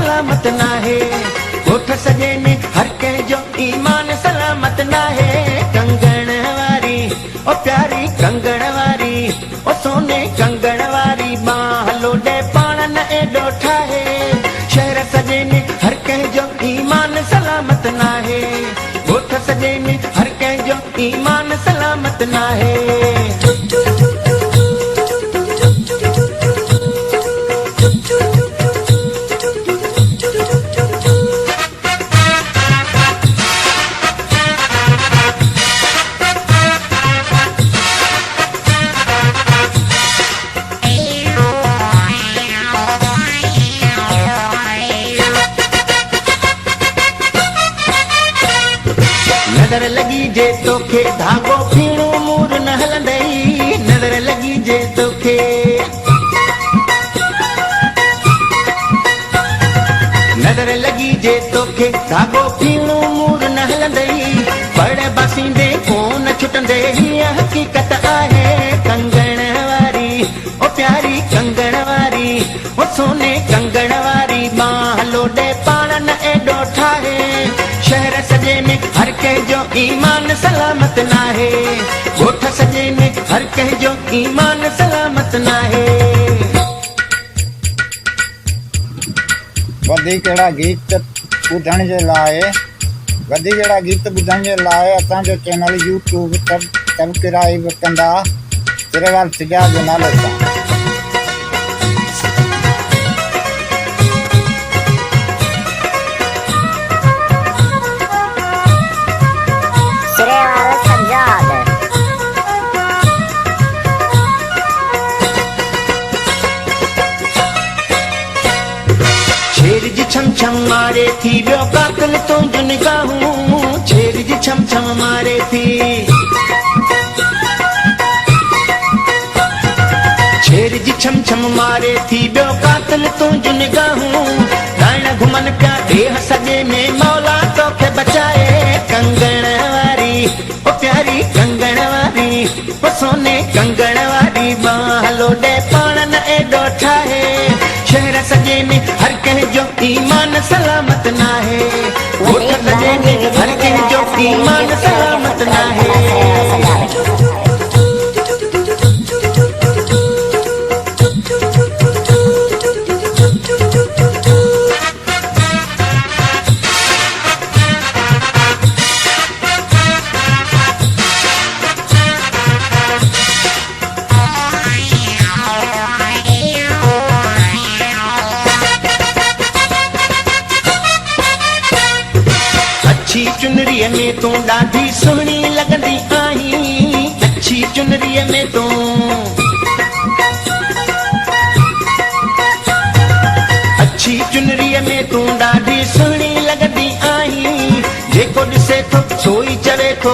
सलामत नाहे। ॻोठ सॼे में हर कंहिंजो ईमान सलामत नाहे। कंगण वारी ओ प्यारी कंगण वारी ओ सोने कंगण वारी मां लोॾे पाण न एॾो ठाहे। शहर सॼे में हर कंहिंजो ईमान सलामत नाहे। ॻोठ सॼे में हर कंहिंजो ईमान सलामत नाहे। नज़र लगी जे तोखे धागो फीणो मूर न हलंदई। नज़र लगी जे तोखे नज़र लगी जे तोखे धागो फीणो मूर न हलंदई। पड़ बासींदे कोन छुटंदे हीअ हक़ीक़त आहे। कंगण वारी ओ प्यारी कंगण वारी ओ सोने कंगण वारी मां लोॾे पाण न एॾो ठाहे। शहर सॼे में हर कंहिंजो ईमान सलामत नाहे। ॻोठ सॼे में हर कंहिंजो ईमान सलामत नाहे। वधीक जहिड़ा गीत ॿुधण जे लाइ असांजो चैनल यूट्यूब सब्सक्राइब कंदा सिरवाल सिजाज जे नाले सां। छेर जी छम छम मारे थी वियो कातिल तुंहिंजूं निगाहूं। छेर जी छम छम मारे थी। छेर जी छम छम मारे थी वियो कातिल तुंहिंजूं निगाहूं। ॾाइण घुमनि पिया देह सॼे में मौला तोखे बचाए। कंगण वारी ओ प्यारी कंगण वारी ओ सोने कंगण वारी मां लोॾे पाण न एॾो ठाहे। शहर सॼे में हर कंहिंजो ईमान सलामत नाहे। ॻोठ सॼे में हर कंहिंजो ईमान सलामत नाहे। अच्छी चुनरीअ में तूं ॾाढी सुहिणी लॻंदी आहीं। अच्छी चुनरीअ में तूं अच्छी चुनरीअ में तूं ॾाढी सुहिणी लॻंदी आहीं। जेको ॾिसे थो सोई चवे थो